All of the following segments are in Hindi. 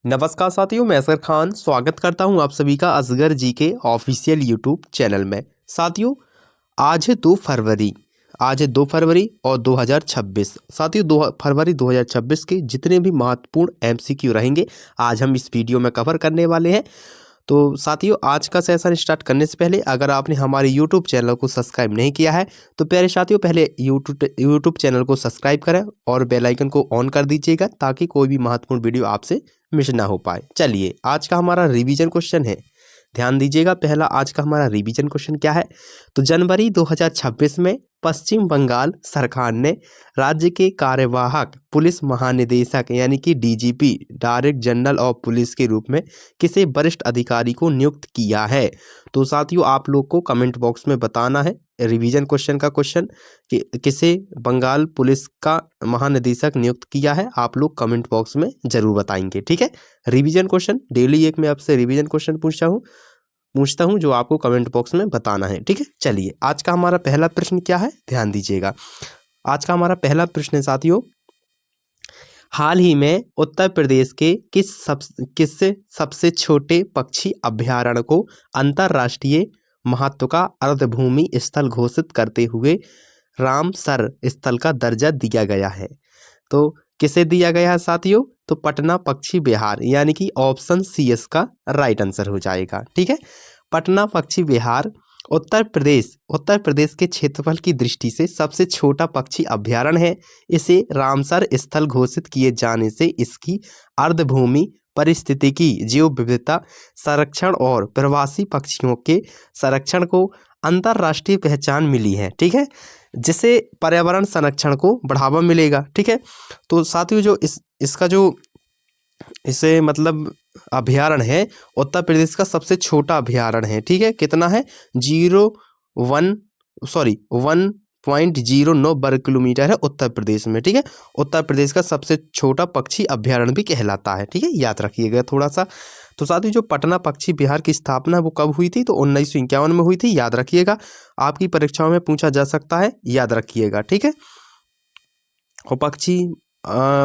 नमस्कार साथियों, मैं असगर खान स्वागत करता हूं आप सभी का असगर जी के ऑफिशियल यूट्यूब चैनल में। साथियों, आज है 2 फरवरी। आज है 2 फरवरी और 2026। साथियों, 2 फरवरी 2026 के जितने भी महत्वपूर्ण एमसीक्यू रहेंगे आज हम इस वीडियो में कवर करने वाले हैं। तो साथियों, आज का सेशन स्टार्ट करने से पहले अगर आपने हमारे यूट्यूब चैनल को सब्सक्राइब नहीं किया है तो प्यारे साथियों पहले यूट्यूब चैनल को सब्सक्राइब करें और बेल आइकन को ऑन कर दीजिएगा ताकि कोई भी महत्वपूर्ण वीडियो आपसे मिस ना हो पाए। चलिए, आज का हमारा रिवीजन क्वेश्चन है, ध्यान दीजिएगा। पहला आज का हमारा रिवीजन क्वेश्चन क्या है, तो जनवरी 2026 में पश्चिम बंगाल सरकार ने राज्य के कार्यवाहक पुलिस महानिदेशक यानी कि DGP, director general of police के रूप में किसे वरिष्ठ अधिकारी को नियुक्त किया है। तो साथियों, आप लोग को कमेंट बॉक्स में बताना है रिवीजन क्वेश्चन का क्वेश्चन कि किसे बंगाल पुलिस का महानिदेशक नियुक्त किया है। आप लोग कमेंट बॉक्स में जरूर बताएंगे, ठीक है। रिवीजन क्वेश्चन डेली एक मैं आपसे रिवीजन क्वेश्चन पूछता हूं जो आपको कमेंट बॉक्स में बताना है, ठीक है। चलिए, आज का हमारा पहला प्रश्न क्या है, ध्यान दीजिएगा। आज का हमारा पहला प्रश्न है साथियों, हाल ही में उत्तर प्रदेश के किस सबसे छोटे पक्षी अभयारण्य को अंतर्राष्ट्रीय महत्व का अर्धभूमि स्थल घोषित करते हुए रामसर स्थल का दर्जा दिया गया है। तो किसे दिया गया है साथियों, तो पटना पक्षी विहार यानी कि ऑप्शन सी इसका राइट आंसर हो जाएगा, ठीक है। पटना पक्षी विहार उत्तर प्रदेश के क्षेत्रफल की दृष्टि से सबसे छोटा पक्षी अभयारण्य है। इसे रामसर स्थल घोषित किए जाने से इसकी अर्धभूमि पारिस्थितिकी जैव विविधता संरक्षण और प्रवासी पक्षियों के संरक्षण को अंतर्राष्ट्रीय पहचान मिली है, ठीक है, जिससे पर्यावरण संरक्षण को बढ़ावा मिलेगा, ठीक है। तो साथियों, जो इसका जो इसे मतलब अभयारण्य है उत्तर प्रदेश का सबसे छोटा अभयारण्य है, ठीक है। कितना है, 1.09 वर्ग किलोमीटर है उत्तर प्रदेश में, ठीक है। उत्तर प्रदेश का सबसे छोटा पक्षी अभयारण्य भी कहलाता है, ठीक है, याद रखिएगा थोड़ा सा। तो साथियों, जो पटना पक्षी विहार की स्थापना वो कब हुई थी, तो 1951 में हुई थी, याद रखिएगा। आपकी परीक्षाओं में पूछा जा सकता है, याद रखिएगा, ठीक है। और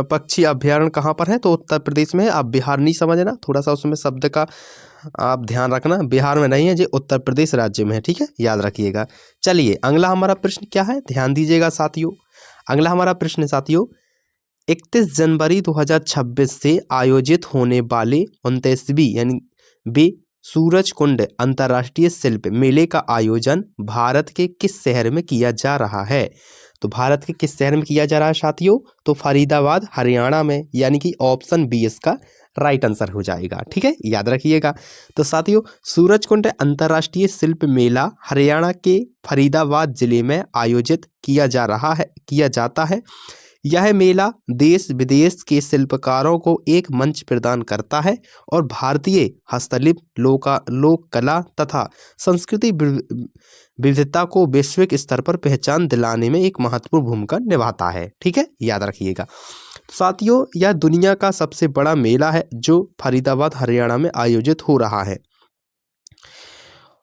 पक्षी अभयारण्य कहाँ पर है, तो उत्तर प्रदेश में है। आप बिहार नहीं समझना, थोड़ा सा उसमें शब्द का आप ध्यान रखना, बिहार में नहीं है, जो उत्तर प्रदेश राज्य में है, ठीक है, याद रखिएगा। चलिए, अगला हमारा प्रश्न क्या है, ध्यान दीजिएगा साथियों। अगला हमारा प्रश्न साथियों, 31 जनवरी 2026 से आयोजित होने वाले 29वीं यानी बे सूरज कुंड अंतर्राष्ट्रीय शिल्प मेले का आयोजन भारत के किस शहर में किया जा रहा है। तो भारत के किस शहर में किया जा रहा है साथियों, तो फरीदाबाद हरियाणा में, यानी कि ऑप्शन बी इसका राइट आंसर हो जाएगा, ठीक है, याद रखिएगा। तो साथियों, सूरजकुंड अंतर्राष्ट्रीय शिल्प मेला हरियाणा के फरीदाबाद जिले में आयोजित किया जाता है। यह मेला देश विदेश के शिल्पकारों को एक मंच प्रदान करता है और भारतीय हस्तलिपि लोक कला तथा संस्कृति विविधता को वैश्विक स्तर पर पहचान दिलाने में एक महत्वपूर्ण भूमिका निभाता है, ठीक है, याद रखिएगा। साथियों, यह दुनिया का सबसे बड़ा मेला है जो फरीदाबाद हरियाणा में आयोजित हो रहा है।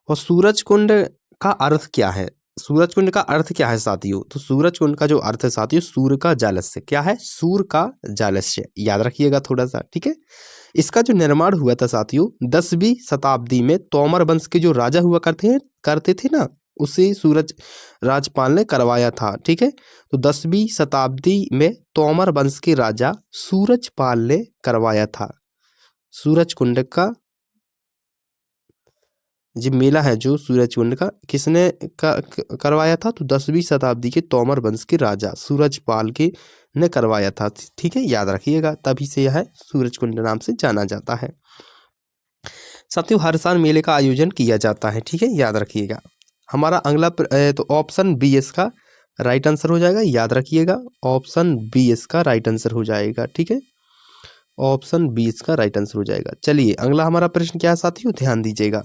और सूरजकुंड का अर्थ क्या है, सूरजकुंड का अर्थ क्या है साथियों, तो सूरजकुंड का जो अर्थ है साथियों, सूर्य का जालस्य, क्या है, सूर्य का जालस्य, याद रखिएगा थोड़ा सा, ठीक है। इसका जो निर्माण हुआ था साथियों 10वीं शताब्दी में तोमर वंश के जो राजा हुआ करते थे ना, उसे सूरज राजपाल ने करवाया था, ठीक है। तो 10वीं शताब्दी में तोमर वंश के राजा सूरजपाल ने करवाया था सूरजकुंड का जो मेला है, जो सूरजकुंड का किसने करवाया था, तो 10वीं शताब्दी के तोमर वंश के राजा सूरजपाल के ने करवाया था, ठीक है, याद रखिएगा। तभी से यह सूरजकुंड नाम से जाना जाता है। साथियों, हर साल मेले का आयोजन किया जाता है, ठीक है, याद रखिएगा। हमारा अगला तो ऑप्शन बी इसका राइट आंसर हो जाएगा, याद रखिएगा, ऑप्शन बी इसका राइट आंसर हो जाएगा, ठीक है, ऑप्शन बी इसका राइट आंसर हो जाएगा। चलिए, अगला हमारा प्रश्न क्या है साथियों, ध्यान दीजिएगा।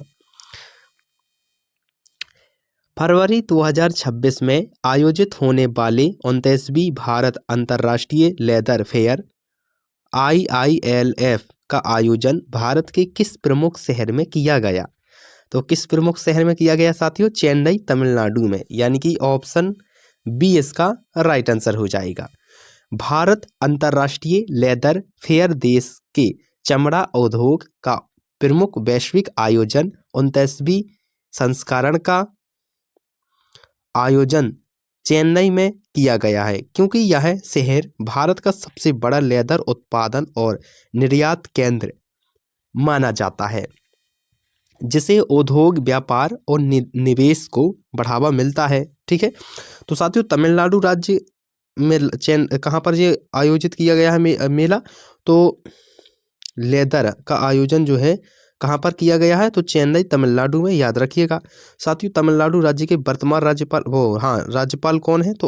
फरवरी 2026 में आयोजित होने वाले 29वीं भारत अंतर्राष्ट्रीय लेदर फेयर IILF का आयोजन भारत के किस प्रमुख शहर में किया गया। तो किस प्रमुख शहर में किया गया साथियों, चेन्नई तमिलनाडु में, यानी कि ऑप्शन बी इसका राइट आंसर हो जाएगा। भारत अंतर्राष्ट्रीय लेदर फेयर देश के चमड़ा उद्योग का प्रमुख वैश्विक आयोजन 29वीं संस्करण का आयोजन चेन्नई में किया गया है, क्योंकि यह शहर भारत का सबसे बड़ा लेदर उत्पादन और निर्यात केंद्र माना जाता है, जिसे उद्योग व्यापार और निवेश को बढ़ावा मिलता है। ठीक है, तो साथियों तमिलनाडु राज्य में कहाँ पर ये आयोजित किया गया है मेला, तो लेदर का आयोजन जो है कहाँ पर किया गया है, तो चेन्नई तमिलनाडु में, याद रखिएगा। साथियों तमिलनाडु राज्य के वर्तमान राज्यपाल राज्यपाल कौन है, तो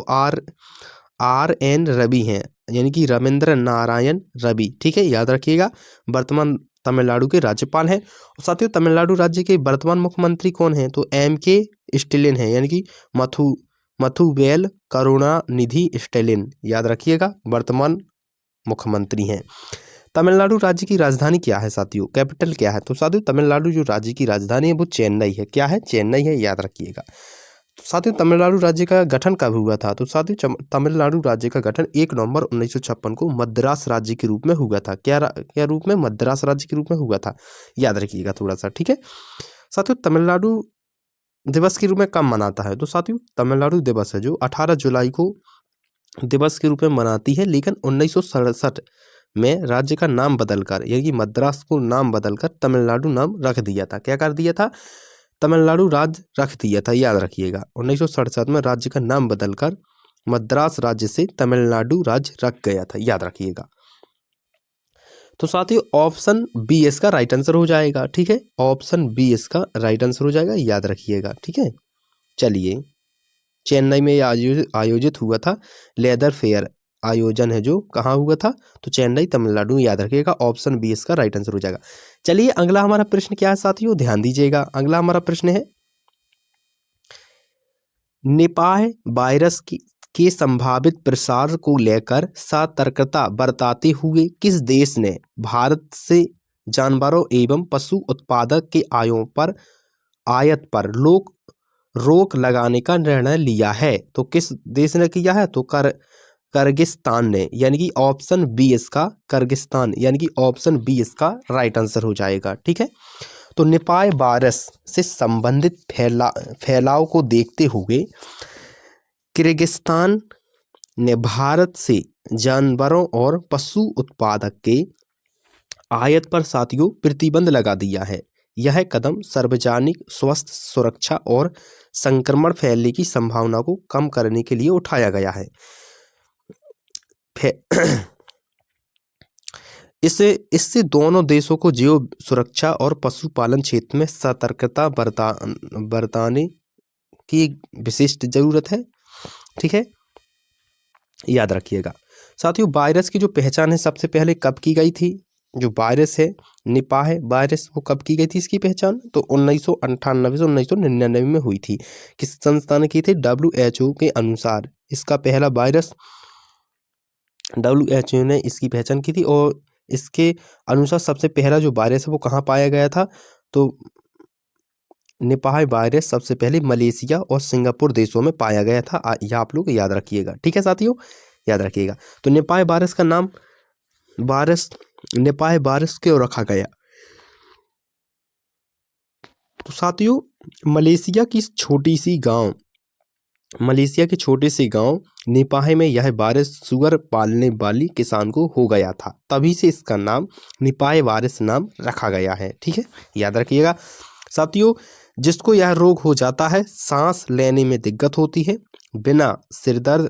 आर एन रवि हैं, यानी कि रविंद्र नारायण रवि। ठीक है, याद रखिएगा, वर्तमान तमिलनाडु के राज्यपाल हैं। साथियों तमिलनाडु राज्य के वर्तमान मुख्यमंत्री कौन हैं, तो MK स्टालिन हैं, यानी कि मथुवेल करुणानिधि स्टालिन, याद रखिएगा, वर्तमान मुख्यमंत्री हैं। तमिलनाडु राज्य की राजधानी क्या है साथियों, कैपिटल क्या है, तो साथियों तमिलनाडु जो राज्य की राजधानी है वो चेन्नई है। क्या है, चेन्नई है, याद रखिएगा। तो साथियों तमिलनाडु राज्य का गठन कब हुआ था, तो साथियों तमिलनाडु राज्य का गठन 1 नवंबर 1956 को मद्रास राज्य के रूप में हुआ था। क्या रूप में, मद्रास राज्य के रूप में हुआ था, याद रखिएगा थोड़ा सा। ठीक है, साथियों तमिलनाडु दिवस के रूप में कब मनाता है, तो साथियों तमिलनाडु दिवस है जो 18 जुलाई को दिवस के रूप में मनाती है, लेकिन 1967 में राज्य का नाम बदलकर, यानी कि मद्रास को नाम बदलकर तमिलनाडु नाम रख दिया था। क्या कर दिया था, तमिलनाडु राज्य रख दिया था, याद रखिएगा। 1967 में राज्य का नाम बदलकर मद्रास राज्य से तमिलनाडु राज्य रख गया था, याद रखिएगा। तो साथियों ऑप्शन बी इसका राइट आंसर हो जाएगा। ठीक है, ऑप्शन बी इसका राइट आंसर हो जाएगा, याद रखिएगा। ठीक है, चलिए चेन्नई में आयोजित हुआ था लेदर फेयर, आयोजन है जो कहाँ हुआ था, तो चेन्नई तमिलनाडु, याद रखिएगा, ऑप्शन बी इसका राइट आंसर हो जाएगा। चलिए अगला हमारा प्रश्न क्या है साथियों, ध्यान दीजिएगा। अगला हमारा प्रश्न है निपाह वायरस के संभावित प्रसार को लेकर सतर्कता बरताते हुए किस देश ने भारत से जानवरों एवं पशु उत्पादक के आयात पर रोक लगाने का निर्णय लिया है, तो किस देश ने किया है, तो किर्गिस्तान ने, यानी कि ऑप्शन बी इसका किर्गिस्तान, यानी कि ऑप्शन बी इसका राइट आंसर हो जाएगा। ठीक है, तो निपाह वायरस से संबंधित फैलाव को देखते हुए किर्गिस्तान ने भारत से जानवरों और पशु उत्पादक के आयात पर साथियों प्रतिबंध लगा दिया है। यह कदम सार्वजनिक स्वास्थ्य सुरक्षा और संक्रमण फैलने की संभावना को कम करने के लिए उठाया गया है। इससे दोनों देशों को जीव सुरक्षा और पशुपालन क्षेत्र में सतर्कता बरताने की विशिष्ट जरूरत है। ठीक है, याद रखिएगा। साथियों वायरस की जो पहचान है सबसे पहले कब की गई थी, जो वायरस है निपाह वायरस वो कब की गई थी इसकी पहचान, तो 1998 से 1999 में हुई थी। किस संस्था ने की थी, WHO के अनुसार इसका पहला वायरस WHO ने इसकी पहचान की थी, और इसके अनुसार सबसे पहला जो वायरस है वो कहाँ पाया गया था, तो निपाह वायरस सबसे पहले मलेशिया और सिंगापुर देशों में पाया गया था। यह आप लोग याद रखिएगा। ठीक है साथियों, याद रखिएगा। तो निपाह वायरस का नाम निपाह वायरस क्यों रखा गया, तो साथियों मलेशिया के छोटे से गांव निपाह में यह वायरस सुअर पालने वाली किसान को हो गया था, तभी से इसका नाम निपाह वायरस नाम रखा गया है। ठीक है, याद रखिएगा। साथियों जिसको यह रोग हो जाता है सांस लेने में दिक्कत होती है, बिना सिरदर्द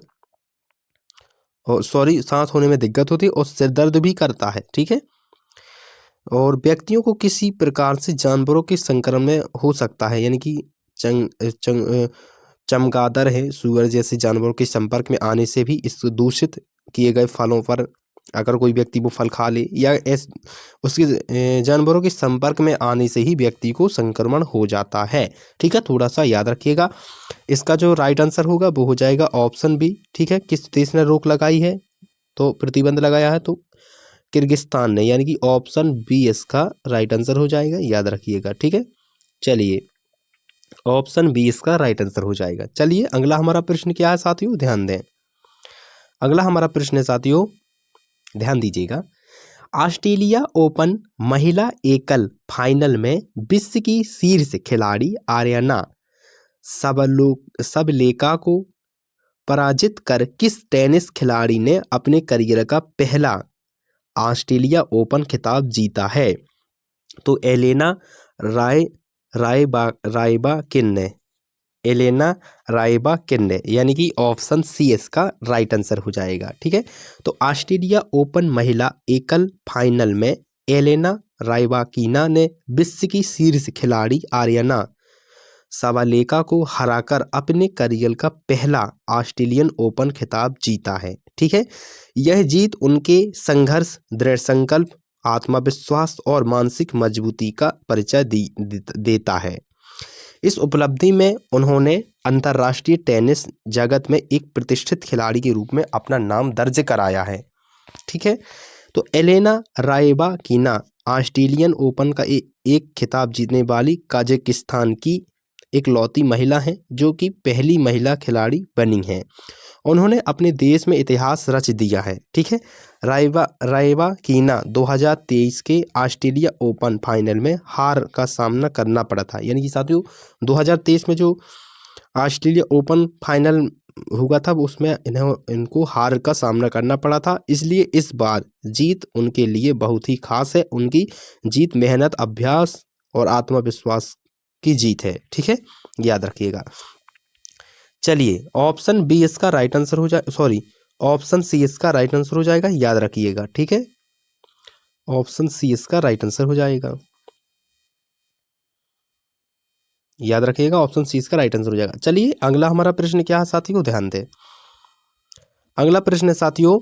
और सांस होने में दिक्कत होती है और सिर दर्द भी करता है। ठीक है, और व्यक्तियों को किसी प्रकार से जानवरों के संक्रमण में हो सकता है, यानी कि चमगादड़ है, सुअर जैसे जानवरों के संपर्क में आने से भी इस दूषित किए गए फलों पर अगर कोई व्यक्ति वो फल खा ले या उसके जानवरों के संपर्क में आने से ही व्यक्ति को संक्रमण हो जाता है। ठीक है, थोड़ा सा याद रखिएगा। इसका जो राइट आंसर होगा वो हो जाएगा ऑप्शन बी। ठीक है, किस देश ने रोक लगाई है, तो प्रतिबंध लगाया है, तो किर्गिस्तान ने, यानी कि ऑप्शन बी इसका राइट आंसर हो जाएगा, याद रखिएगा। ठीक है, चलिए ऑप्शन बी इसका राइट आंसर हो जाएगा। चलिए अगला हमारा प्रश्न क्या है साथियों, ध्यान दें। अगला हमारा प्रश्न है साथियों, ध्यान दीजिएगा। ऑस्ट्रेलिया ओपन महिला एकल फाइनल में विश्व की शीर्ष खिलाड़ी आर्यना सबलेका को पराजित कर किस टेनिस खिलाड़ी ने अपने करियर का पहला ऑस्ट्रेलिया ओपन खिताब जीता है? तो एलेना रायबाकिन ने, एलेना रायबाकिन ने, यानी कि ऑप्शन सी इसका राइट आंसर हो जाएगा। ठीक है, तो ऑस्ट्रेलिया ओपन महिला एकल फाइनल में एलेना रायबाकिना ने विश्व की शीर्ष खिलाड़ी आर्यना साबालेका को हराकर अपने करियर का पहला ऑस्ट्रेलियन ओपन खिताब जीता है। ठीक है, यह जीत उनके संघर्ष, दृढ़ संकल्प, आत्मविश्वास और मानसिक मजबूती का परिचय देता है। इस उपलब्धि में उन्होंने अंतर्राष्ट्रीय टेनिस जगत में एक प्रतिष्ठित खिलाड़ी के रूप में अपना नाम दर्ज कराया है। ठीक है, तो एलेना रायबाकिना ऑस्ट्रेलियन ओपन का एक खिताब जीतने वाली कजाकिस्तान की इकलौती महिला हैं जो कि पहली महिला खिलाड़ी बनी हैं। उन्होंने अपने देश में इतिहास रच दिया है। ठीक है, रायबाकिना 2023 के ऑस्ट्रेलिया ओपन फाइनल में हार का सामना करना पड़ा था। यानी कि साथियों 2023 में जो ऑस्ट्रेलिया ओपन फाइनल हुआ था उसमें इनको हार का सामना करना पड़ा था, इसलिए इस बार जीत उनके लिए बहुत ही खास है। उनकी जीत मेहनत, अभ्यास और आत्मविश्वास की जीत है। ठीक है, याद रखिएगा। चलिए, ऑप्शन बी इसका राइट आंसर हो जाए, सॉरी ऑप्शन सी इसका राइट आंसर हो जाएगा, याद रखिएगा। ठीक है, ऑप्शन सी इसका राइट आंसर हो जाएगा, याद रखिएगा, ऑप्शन सी इसका राइट आंसर हो जाएगा। चलिए, अगला हमारा प्रश्न क्या है साथियों, ध्यान दें। अगला प्रश्न है साथियों,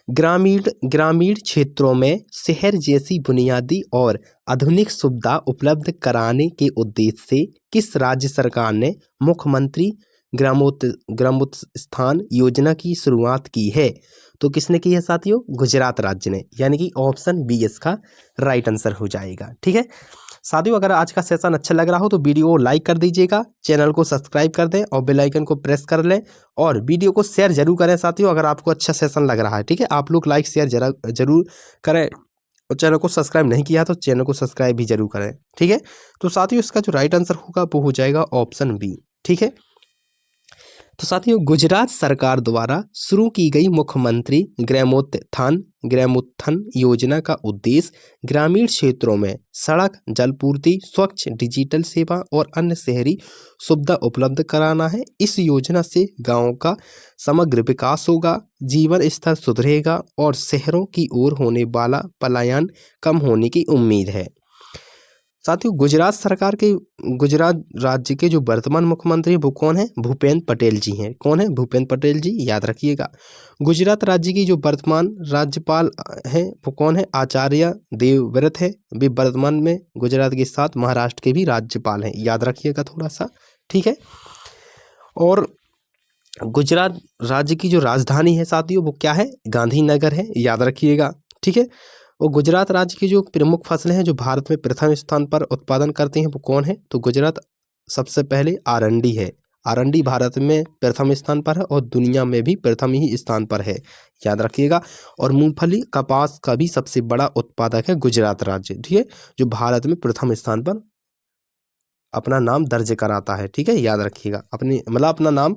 ग्रामीण क्षेत्रों में शहर जैसी बुनियादी और आधुनिक सुविधा उपलब्ध कराने के उद्देश्य से किस राज्य सरकार ने मुख्यमंत्री ग्रामोत्थान योजना की शुरुआत की है? तो किसने की है साथियों? गुजरात राज्य ने, यानी कि ऑप्शन बी इसका राइट आंसर हो जाएगा। ठीक है साथियों, अगर आज का सेशन अच्छा लग रहा हो तो वीडियो को लाइक कर दीजिएगा, चैनल को सब्सक्राइब कर दें और बेल आइकन को प्रेस कर लें और वीडियो को शेयर जरूर करें साथियों, अगर आपको अच्छा सेशन लग रहा है। ठीक है, आप लोग लाइक शेयर जरूर करें और चैनल को सब्सक्राइब नहीं किया तो चैनल को सब्सक्राइब भी जरूर करें। ठीक है, तो साथियों इसका जो राइट आंसर होगा वो हो जाएगा ऑप्शन बी। ठीक है, तो साथियों गुजरात सरकार द्वारा शुरू की गई मुख्यमंत्री ग्रामोत्थान योजना का उद्देश्य ग्रामीण क्षेत्रों में सड़क, जलपूर्ति, स्वच्छ डिजिटल सेवा और अन्य शहरी सुविधा उपलब्ध कराना है। इस योजना से गांवों का समग्र विकास होगा, जीवन स्तर सुधरेगा और शहरों की ओर होने वाला पलायन कम होने की उम्मीद है। साथियों गुजरात राज्य के जो वर्तमान मुख्यमंत्री वो कौन है? भूपेंद्र पटेल जी हैं। कौन है? भूपेंद्र पटेल जी, याद रखिएगा। गुजरात राज्य की जो वर्तमान राज्यपाल हैं वो कौन है? आचार्य देवव्रत है। वे वर्तमान में गुजरात के साथ महाराष्ट्र के भी राज्यपाल हैं, याद रखिएगा थोड़ा सा। ठीक है, और गुजरात राज्य की जो राजधानी है साथियों वो क्या है? गांधीनगर है, याद रखिएगा। ठीक है, और गुजरात राज्य की जो प्रमुख फसलें हैं जो भारत में प्रथम स्थान पर उत्पादन करती हैं वो कौन है? तो गुजरात सबसे पहले आरंडी है। आरंडी भारत में प्रथम स्थान पर है और दुनिया में भी प्रथम ही स्थान पर है, याद रखिएगा। और मूंगफली, कपास का भी सबसे बड़ा उत्पादक है गुजरात राज्य। ठीक है, जो भारत में प्रथम स्थान पर अपना नाम दर्ज कराता है। ठीक है, याद रखिएगा, अपना नाम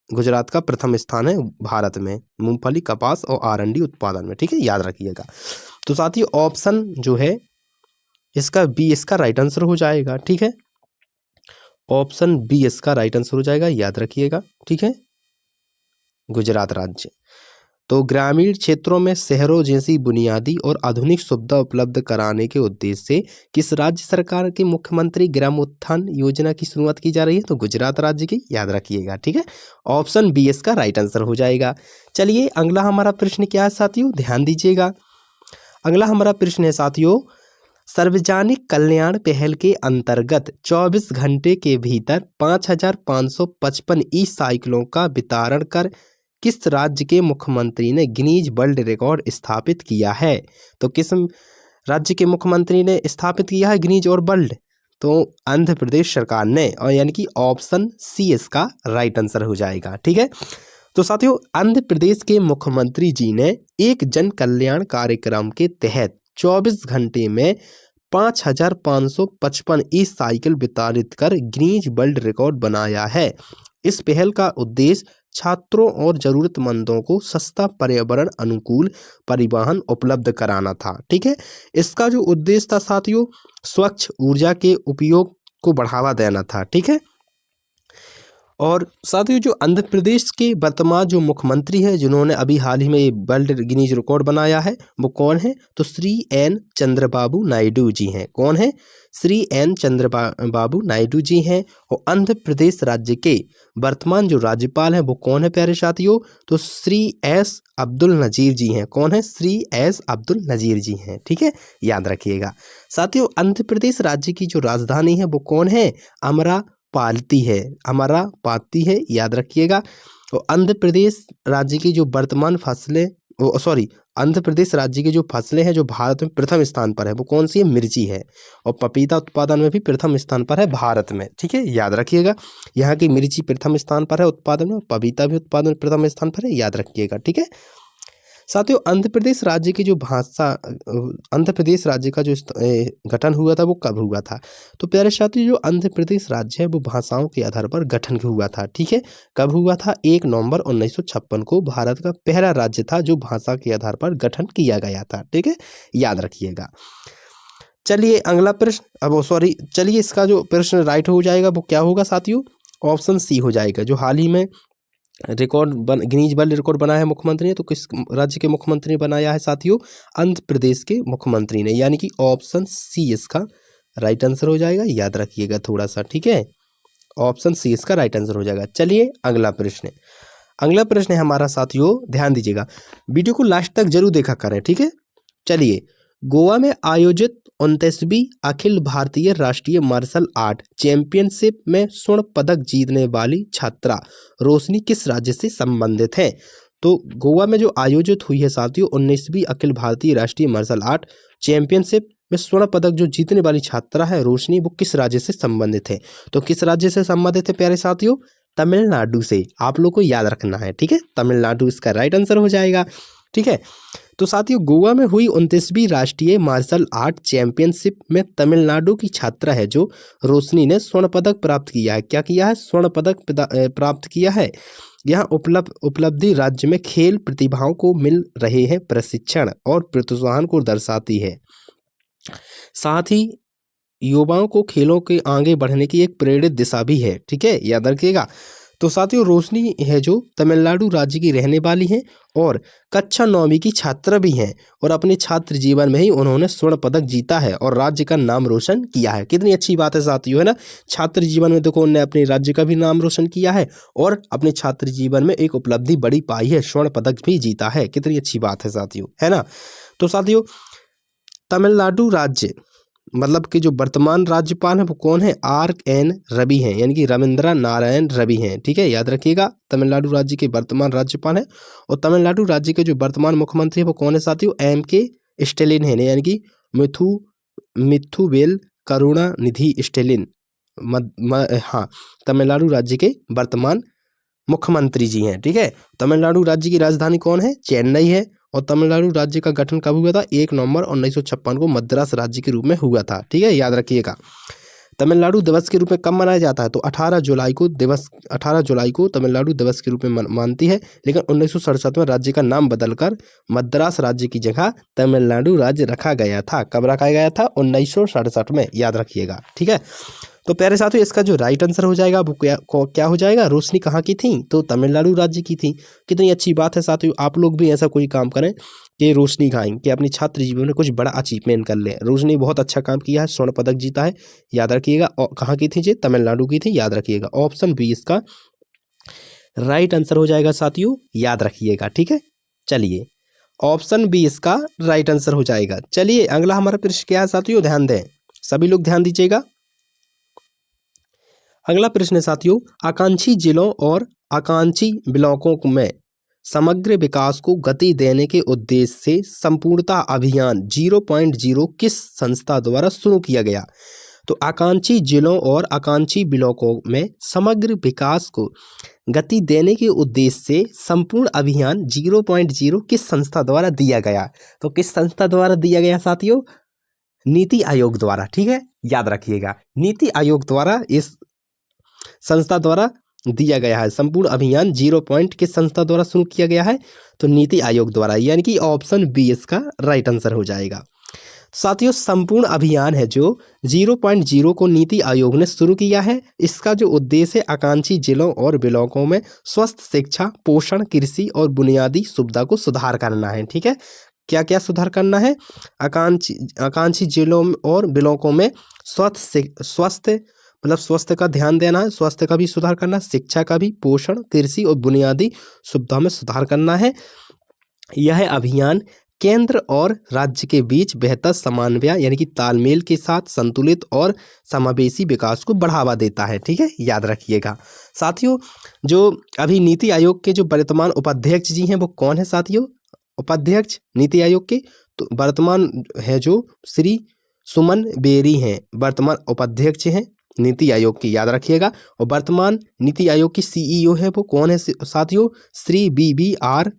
गुजरात का प्रथम स्थान है भारत में मूंगफली, कपास और आरंडी उत्पादन में। ठीक है, याद रखिएगा। तो साथियों ऑप्शन जो है इसका बी इसका राइट आंसर हो जाएगा। ठीक है, ऑप्शन बी इसका राइट आंसर हो जाएगा, याद रखिएगा। ठीक है, गुजरात राज्य। तो ग्रामीण क्षेत्रों में शहरों जैसी बुनियादी और आधुनिक सुविधा उपलब्ध कराने के उद्देश्य से किस राज्य सरकार के मुख्यमंत्री ग्रामोत्थान योजना की शुरुआत की जा रही है? तो गुजरात राज्य की, याद रखिएगा। ठीक है, ऑप्शन बी इसका राइट आंसर हो जाएगा। चलिए, अगला हमारा प्रश्न क्या है साथियों, ध्यान दीजिएगा। अगला हमारा प्रश्न है साथियों, सार्वजनिक कल्याण पहल के अंतर्गत 24 घंटे के भीतर 5,555 ई साइकिलों का वितरण कर किस राज्य के मुख्यमंत्री ने गिनीज वर्ल्ड रिकॉर्ड स्थापित किया है? तो किस राज्य के मुख्यमंत्री ने स्थापित किया है गिनीज और वर्ल्ड? तो आंध्र प्रदेश सरकार ने, और यानी कि ऑप्शन सी इसका राइट आंसर हो जाएगा। ठीक है, तो साथियों आंध्र प्रदेश के मुख्यमंत्री जी ने एक जन कल्याण कार्यक्रम के तहत 24 घंटे में 5,555 ई साइकिल वितरित कर गिनीज वर्ल्ड रिकॉर्ड बनाया है। इस पहल का उद्देश्य छात्रों और जरूरतमंदों को सस्ता पर्यावरण अनुकूल परिवहन उपलब्ध कराना था। ठीक है, इसका जो उद्देश्य था साथियों, स्वच्छ ऊर्जा के उपयोग को बढ़ावा देना था। ठीक है, और साथियों जो आंध्र प्रदेश के वर्तमान जो मुख्यमंत्री हैं जिन्होंने अभी हाल ही में ये वर्ल्ड गिनीज रिकॉर्ड बनाया है, वो कौन है? तो श्री एन चंद्रबाबू नायडू जी हैं। कौन है? श्री एन चंद्रबाबू नायडू जी हैं। और आंध्र प्रदेश राज्य के वर्तमान जो राज्यपाल हैं वो कौन है प्यारे साथियों? तो श्री एस अब्दुल नजीर जी हैं। कौन है? श्री एस अब्दुल नजीर जी हैं। ठीक है, याद रखिएगा। साथियों आंध्र प्रदेश राज्य की जो राजधानी है वो कौन है? अमरापाली है। अमरापाली है, याद रखिएगा। और आंध्र प्रदेश राज्य की जो वर्तमान फसलें आंध्र प्रदेश राज्य की जो फसलें हैं जो भारत में प्रथम स्थान पर है वो कौन सी है? मिर्ची है। और पपीता उत्पादन में भी प्रथम स्थान पर है भारत में। ठीक है, याद रखिएगा। यहाँ की मिर्ची प्रथम स्थान पर है उत्पादन में, पपीता भी उत्पादन में प्रथम स्थान पर है, याद रखिएगा। ठीक है, साथियों आंध्र प्रदेश राज्य की जो भाषा आंध्र प्रदेश राज्य का जो गठन हुआ था वो कब हुआ था? तो प्यारे साथियों जो आंध्र प्रदेश राज्य है वो भाषाओं के आधार पर गठन हुआ था। ठीक है, कब हुआ था? 1 नवंबर 1956 को भारत का पहला राज्य था जो भाषा के आधार पर गठन किया गया था। ठीक है, याद रखिएगा। चलिए अगला प्रश्न, चलिए इसका जो प्रश्न राइट हो जाएगा वो क्या होगा साथियों? ऑप्शन सी हो जाएगा। जो हाल ही में गिनीज वर्ल्ड रिकॉर्ड बनाया है मुख्यमंत्री ने, तो किस राज्य के मुख्यमंत्री ने बनाया है साथियों? आंध्र प्रदेश के मुख्यमंत्री ने, यानी कि ऑप्शन सी इसका राइट आंसर हो जाएगा। याद रखिएगा थोड़ा सा। ठीक है, ऑप्शन सी इसका राइट आंसर हो जाएगा। चलिए अगला प्रश्न है हमारा साथियों, ध्यान दीजिएगा, वीडियो को लास्ट तक जरूर देखा करें। ठीक है, चलिए गोवा में आयोजित 29वीं अखिल भारतीय राष्ट्रीय मार्शल आर्ट चैंपियनशिप में स्वर्ण पदक जीतने वाली छात्रा रोशनी किस राज्य से संबंधित है? तो गोवा में जो आयोजित हुई है साथियों 19वीं अखिल भारतीय राष्ट्रीय मार्शल आर्ट चैंपियनशिप में स्वर्ण पदक जो जीतने वाली छात्रा है रोशनी, वो किस राज्य से संबंधित है? तो किस राज्य से संबंधित है प्यारे साथियों? तमिलनाडु से। आप लोग को याद रखना है। ठीक है, तमिलनाडु इसका राइट आंसर हो जाएगा। ठीक है, तो साथियों गोवा में हुई 29वीं राष्ट्रीय मार्शल आर्ट चैंपियनशिप में तमिलनाडु की छात्रा है जो रोशनी ने स्वर्ण पदक प्राप्त किया है। क्या किया है? स्वर्ण पदक प्राप्त किया है। यह उपलब्धि राज्य में खेल प्रतिभाओं को मिल रहे हैं प्रशिक्षण और प्रोत्साहन को दर्शाती है। साथ ही युवाओं को खेलों के आगे बढ़ने की एक प्रेरित दिशा भी है। ठीक है, याद रखिएगा। तो साथियों रोशनी है जो तमिलनाडु राज्य की रहने वाली हैं और कक्षा 9वीं की छात्रा भी हैं और अपने छात्र जीवन में ही उन्होंने स्वर्ण पदक जीता है और राज्य का नाम रोशन किया है। कितनी अच्छी बात है साथियों, है ना? छात्र जीवन में देखो उन्होंने अपने राज्य का भी नाम रोशन किया है और अपने छात्र जीवन में एक उपलब्धि बड़ी पाई है, स्वर्ण पदक भी जीता है। कितनी अच्छी बात है साथियों, है ना? तो साथियों तमिलनाडु राज्य मतलब कि जो वर्तमान राज्यपाल है वो कौन है? RN रवि हैं, यानी कि रविंद्र नारायण रवि हैं। ठीक है, याद रखिएगा। तमिलनाडु राज्य के वर्तमान राज्यपाल हैं और तमिलनाडु राज्य के जो वर्तमान मुख्यमंत्री है वो कौन है साथियों? MK स्टैलिन है, यानी कि मिथुवेल करुणानिधि स्टैलिन। हाँ, तमिलनाडु राज्य के वर्तमान मुख्यमंत्री जी हैं। ठीक है, तमिलनाडु राज्य की राजधानी कौन है? चेन्नई है। और तमिलनाडु राज्य का गठन कब हुआ था? 1 नवंबर 1956 को मद्रास राज्य के रूप में हुआ था। ठीक है, याद रखिएगा। तमिलनाडु दिवस के रूप में कब मनाया जाता है? तो 18 जुलाई को तमिलनाडु दिवस के रूप में मानती है, लेकिन 1967 में राज्य का नाम बदलकर मद्रास राज्य की जगह तमिलनाडु राज्य रखा गया था। कब रखा गया था? 1967 में, याद रखिएगा। ठीक है, तो प्यारे साथियों इसका जो राइट आंसर हो जाएगा वो क्या हो जाएगा? रोशनी कहाँ की थी? तो तमिलनाडु राज्य की थी। कितनी अच्छी बात है साथियों, आप लोग भी ऐसा कोई काम करें कि रोशनी खाएं कि अपनी छात्र जीवन में कुछ बड़ा अचीवमेंट कर लें। रोशनी बहुत अच्छा काम किया है, स्वर्ण पदक जीता है, याद रखिएगा। और कहाँ की थी? जी तमिलनाडु की थी, याद रखिएगा। ऑप्शन बी इसका राइट आंसर हो जाएगा साथियों, याद रखिएगा। ठीक है, चलिए ऑप्शन बी इसका राइट आंसर हो जाएगा। चलिए अगला हमारा प्रश्न क्या है साथियों, ध्यान दें, सभी लोग ध्यान दीजिएगा। अगला प्रश्न है साथियों, आकांक्षी जिलों और आकांक्षी ब्लॉकों में समग्र विकास को गति देने के उद्देश्य से संपूर्णता अभियान 0.0 किस संस्था द्वारा शुरू किया गया? तो आकांक्षी जिलों और आकांक्षी ब्लॉकों में समग्र विकास को गति देने के उद्देश्य से संपूर्ण अभियान 0.0 किस संस्था द्वारा दिया गया? तो किस संस्था द्वारा दिया गया साथियों? नीति आयोग द्वारा। ठीक है, याद रखिएगा, नीति आयोग द्वारा इस संस्था द्वारा दिया गया है। संपूर्ण अभियान 0 पॉइंट किस संस्था द्वारा शुरू किया गया है? तो नीति आयोग द्वारा, यानी कि ऑप्शन बी इसका राइट आंसर हो जाएगा। साथियों, संपूर्ण अभियान है जो 0.0 को नीति आयोग ने शुरू किया है। इसका जो उद्देश्य है आकांक्षी जिलों और ब्लॉकों में स्वस्थ शिक्षा, पोषण, कृषि और बुनियादी सुविधा को सुधार करना है। ठीक है, क्या क्या सुधार करना है? आकांक्षी जिलों और ब्लॉकों में स्वास्थ्य मतलब स्वास्थ्य का ध्यान देना है, स्वास्थ्य का भी सुधार करना, शिक्षा का भी, पोषण, कृषि और बुनियादी सुविधा में सुधार करना है। यह अभियान केंद्र और राज्य के बीच बेहतर समन्वय यानी कि तालमेल के साथ संतुलित और समावेशी विकास को बढ़ावा देता है। ठीक है, याद रखिएगा। साथियों, जो अभी नीति आयोग के जो वर्तमान उपाध्यक्ष जी हैं वो कौन है साथियों? उपाध्यक्ष नीति आयोग के तो वर्तमान है जो श्री सुमन बेरी हैं, वर्तमान उपाध्यक्ष हैं नीति आयोग की, याद रखिएगा। और वर्तमान नीति आयोग की सीईओ है वो कौन है साथियों? श्री बी.वी.आर.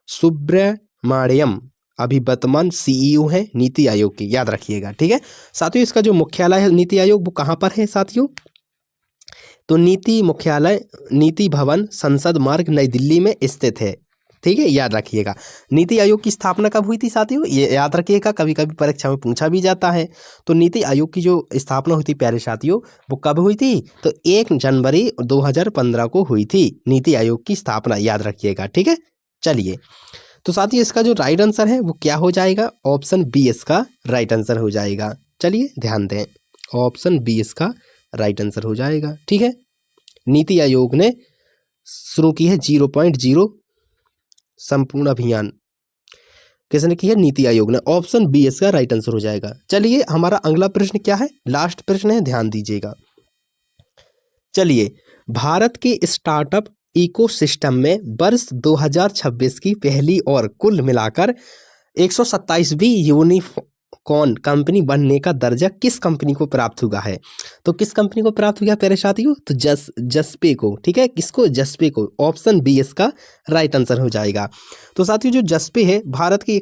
सुब्रमण्यम अभी वर्तमान सीईओ है नीति आयोग की, याद रखिएगा। ठीक है साथियों, इसका जो मुख्यालय है नीति आयोग वो कहाँ पर है साथियों? तो नीति मुख्यालय नीति भवन, संसद मार्ग, नई दिल्ली में स्थित है। ठीक है, याद रखिएगा। नीति आयोग की स्थापना कब हुई थी साथियों? ये याद रखिएगा, कभी कभी परीक्षा में पूछा भी जाता है। तो नीति आयोग की जो स्थापना हुई थी प्यारे साथियों वो कब हुई थी? तो 1 जनवरी 2015 को हुई थी नीति आयोग की स्थापना, याद रखिएगा। ठीक है, चलिए तो साथियों इसका जो राइट आंसर है वो क्या हो जाएगा? ऑप्शन बी इसका राइट आंसर हो जाएगा। चलिए ध्यान दें, ऑप्शन बी इसका राइट आंसर हो जाएगा। ठीक है, नीति आयोग ने शुरू की है 0.0 संपूर्ण अभियान, किसने की है? नीति आयोग ने। ऑप्शन बी इसका राइट आंसर हो जाएगा। चलिए हमारा अगला प्रश्न क्या है? लास्ट प्रश्न है, ध्यान दीजिएगा। चलिए, भारत के स्टार्टअप इकोसिस्टम में वर्ष 2026 की पहली और कुल मिलाकर 127वीं यूनिकॉर्न कंपनी बनने का दर्जा किस कंपनी को प्राप्त हुआ है? तो किस कंपनी को प्राप्त हुआ प्यारे साथियों? तो जस्पे को। ठीक है, किसको? जस्पे को। ऑप्शन बी इसका राइट आंसर हो जाएगा। तो साथियों जो जस्पे है भारत की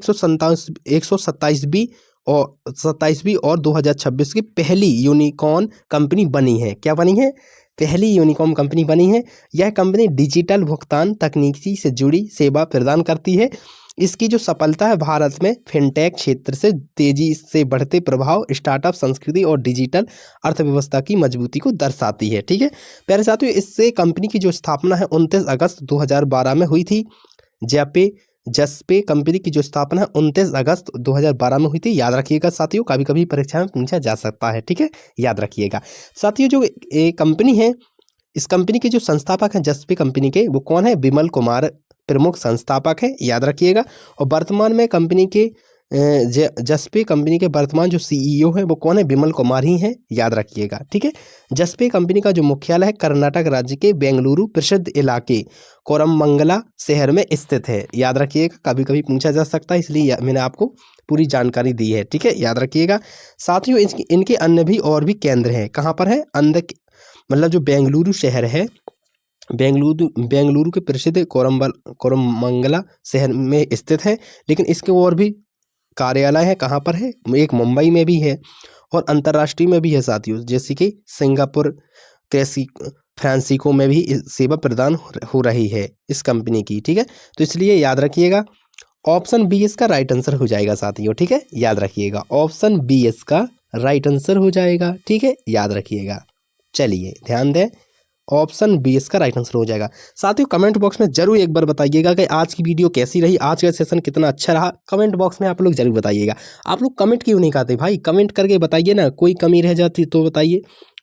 127वीं और 2026 की पहली यूनिकॉर्न कंपनी बनी है। क्या बनी है? पहली यूनिकॉर्न कंपनी बनी है। यह कंपनी डिजिटल भुगतान तकनीकी से जुड़ी सेवा प्रदान करती है। इसकी जो सफलता है भारत में फिनटेक क्षेत्र से तेजी से बढ़ते प्रभाव, स्टार्टअप संस्कृति और डिजिटल अर्थव्यवस्था की मजबूती को दर्शाती है। ठीक है प्यारे साथियों, इससे कंपनी की जो स्थापना है 29 अगस्त 2012 में हुई थी। जस्पे कंपनी की जो स्थापना है 29 अगस्त 2012 में हुई थी। याद रखिएगा साथियों, कभी कभी परीक्षा में पूछा जा सकता है। ठीक है, याद रखिएगा साथियों। जो कंपनी है, इस कंपनी के जो संस्थापक हैं जस्पे कंपनी के, वो कौन है? विमल कुमार प्रमुख संस्थापक है, याद रखिएगा। और वर्तमान में कंपनी के जस्पे कंपनी के वर्तमान जो सीईओ है वो कौन है? विमल कुमार ही हैं, याद रखिएगा। ठीक है, जस्पे कंपनी का जो मुख्यालय है कर्नाटक राज्य के बेंगलुरु प्रसिद्ध इलाके कोरमंगला शहर में स्थित है। याद रखिएगा, कभी कभी पूछा जा सकता है, इसलिए मैंने आपको पूरी जानकारी दी है। ठीक है, याद रखिएगा साथियों। इनके अन्य भी और भी केंद्र हैं। कहाँ पर है? मतलब जो बेंगलुरु शहर है, बेंगलुरु के प्रसिद्ध कोरमंगला शहर में स्थित है, लेकिन इसके और भी कार्यालय है। कहाँ पर है? एक मुंबई में भी है और अंतर्राष्ट्रीय में भी है साथियों, जैसे कि सिंगापुर, फ्रांसिको में भी सेवा प्रदान हो रही है इस कंपनी की। ठीक है, तो इसलिए याद रखिएगा ऑप्शन बी इसका राइट आंसर हो जाएगा साथियों। ठीक है, याद रखिएगा ऑप्शन बी इसका राइट आंसर हो जाएगा। ठीक है, याद रखिएगा। चलिए ध्यान दें, ऑप्शन बी इसका राइट आंसर हो जाएगा। साथियों कमेंट बॉक्स में जरूर एक बार बताइएगा कि आज की वीडियो कैसी रही, आज का सेशन कितना अच्छा रहा। कमेंट बॉक्स में आप लोग जरूर बताइएगा। आप लोग कमेंट क्यों नहीं करते भाई? कमेंट करके बताइए ना, कोई कमी रह जाती तो बताइए।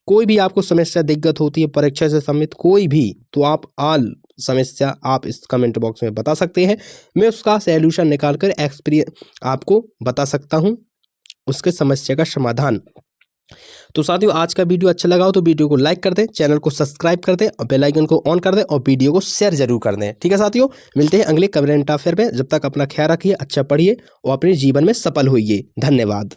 कोई भी आपको समस्या दिक्कत होती है परीक्षा से संबंधित कोई भी, तो आप आल समस्या आप इस कमेंट बॉक्स में बता सकते हैं। मैं उसका सॉल्यूशन निकाल कर आपको बता सकता हूँ, उसके समस्या का समाधान तो साथियों आज का वीडियो अच्छा लगा हो तो वीडियो को लाइक कर दें, चैनल को सब्सक्राइब कर दें और बेल आइकन को ऑन कर दें और वीडियो को शेयर जरूर कर दें। ठीक है साथियों, मिलते हैं अगले करंट अफेयर में। जब तक अपना ख्याल रखिए, अच्छा पढ़िए और अपने जीवन में सफल होइए। धन्यवाद।